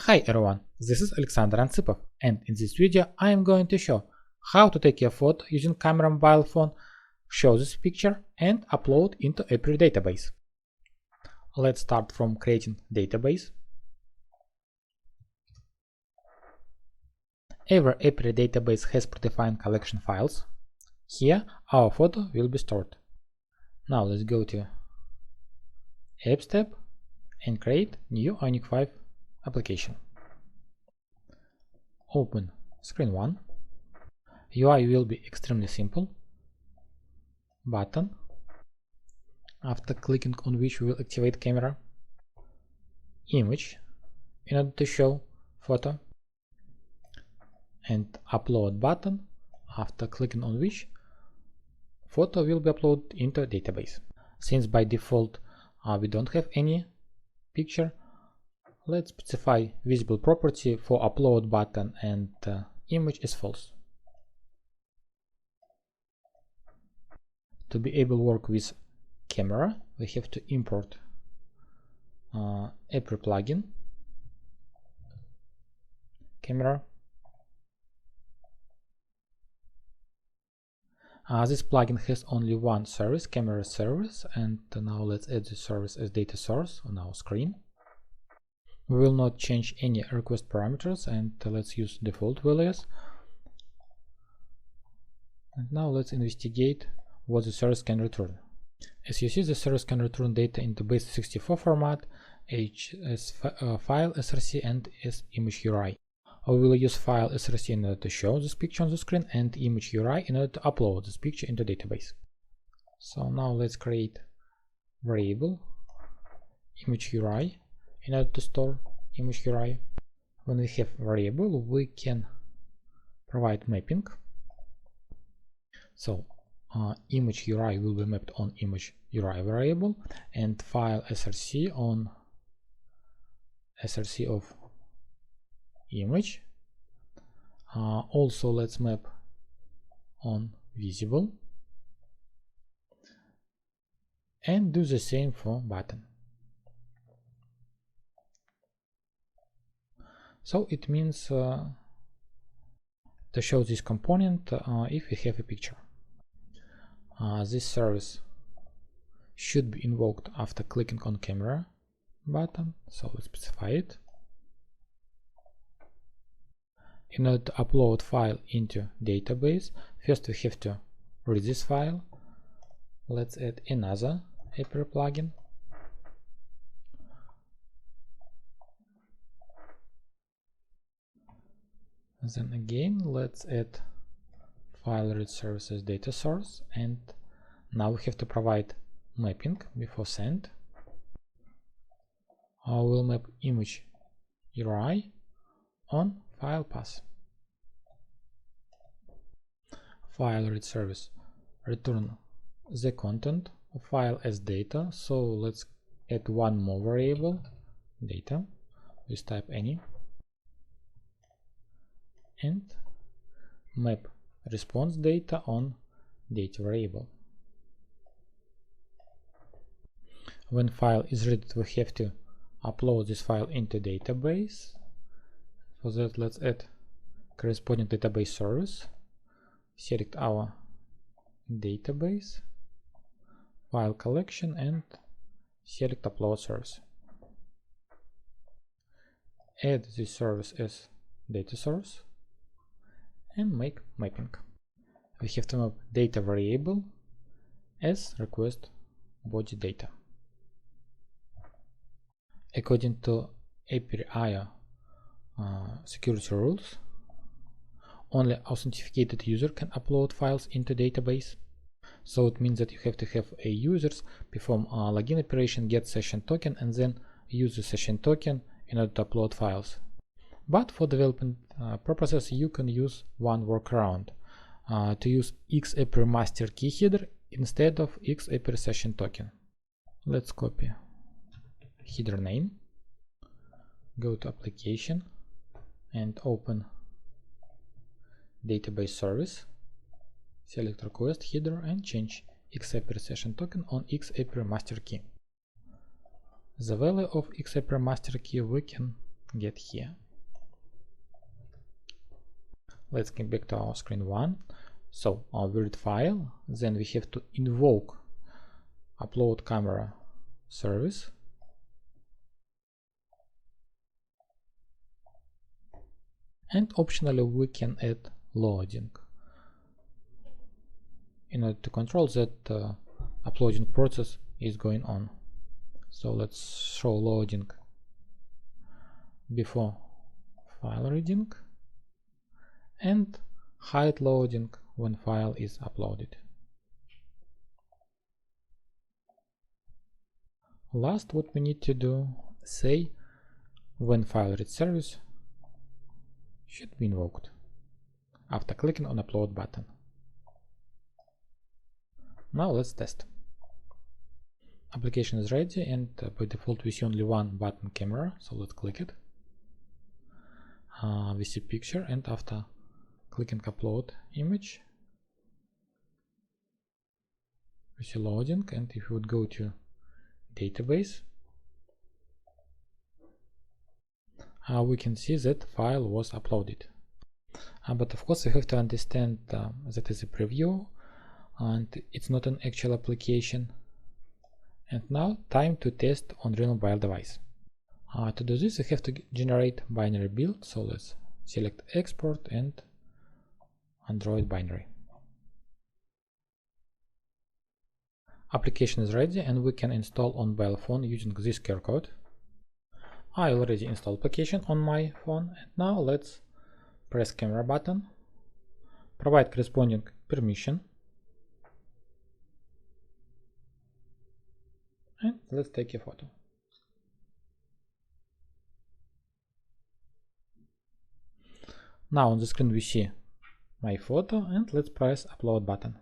Hi everyone, this is Alexandr Antsypov, and in this video I am going to show how to take a photo using camera mobile phone, show this picture and upload into Appery Database. Let's start from creating database. Every Appery database has predefined collection files. Here our photo will be stored. Now let's go to Apps tab and create new Ionic 5 application. Open screen 1. UI will be extremely simple. Button, after clicking on which we will activate camera. Image, in order to show photo. And upload button, after clicking on which photo will be uploaded into a database. Since by default we don't have any picture, let's specify visible property for upload button and image is false. To be able to work with camera, we have to import Appery plugin, camera. This plugin has only one service, camera service, and now let's add the service as data source on our screen. We will not change any request parameters, and let's use default values. And now let's investigate what the service can return. As you see, the service can return data into base64 format, as file src and as image URI. We will use file src in order to show this picture on the screen and image URI in order to upload this picture into database. So now let's create variable image URI in order to store image URI. When we have variable, we can provide mapping. So image URI will be mapped on image URI variable and file src on src of image. Also let's map on visible and do the same for button. So it means to show this component if we have a picture. This service should be invoked after clicking on camera button, so let's specify it. In order to upload file into database, first we have to read this file. Let's add another Appery plugin. Then again, let's add file read service as data source, and now we have to provide mapping before send. I will map image URI on file path. File read service return the content of file as data, so let's add one more variable, data, with type any, and map response data on data variable. When file is ready, we have to upload this file into database. For that, let's add corresponding database service, select our database, file collection, and select upload service. Add this service as data source and make mapping. We have to map data variable as request body data. According to Appery IO security rules, only authenticated user can upload files into database. So it means that you have to have a users perform a login operation, get session token, and then use the session token in order to upload files. But for development purposes, you can use one workaround, to use Appery master key header instead of Appery session token. Let's copy header name, go to application and open database service, select request header and change Appery session token on Appery master key. The value of Appery master key we can get here. Let's get back to our screen 1. So we read file, then we have to invoke upload camera service. And optionally we can add loading in order to control that uploading process is going on. So let's show loading before file reading and hide loading when file is uploaded. Last, what we need to do, say when file read service should be invoked after clicking on upload button. Now let's test. Application is ready, and by default we see only one button camera, so let's click it. We see picture, and after clicking upload image we see loading, and if we would go to database we can see that file was uploaded. But of course we have to understand that is a preview and it's not an actual application. And now time to test on real mobile device. To do this we have to generate binary build, so let's select export and Android binary. Application is ready and we can install on mobile phone using this QR code. I already installed application on my phone, and now let's press camera button, provide corresponding permission, and let's take a photo. Now on the screen we see my photo, and let's press upload button.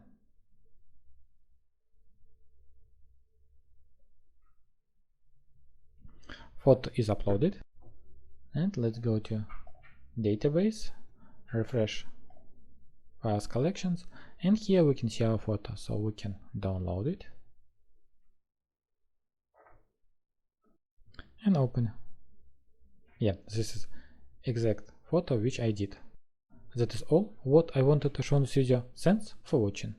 Photo is uploaded, and let's go to database, refresh files collections, and here we can see our photo, so we can download it and open. Yeah, this is exact photo which I did. That is all what I wanted to show in this video. Thanks for watching.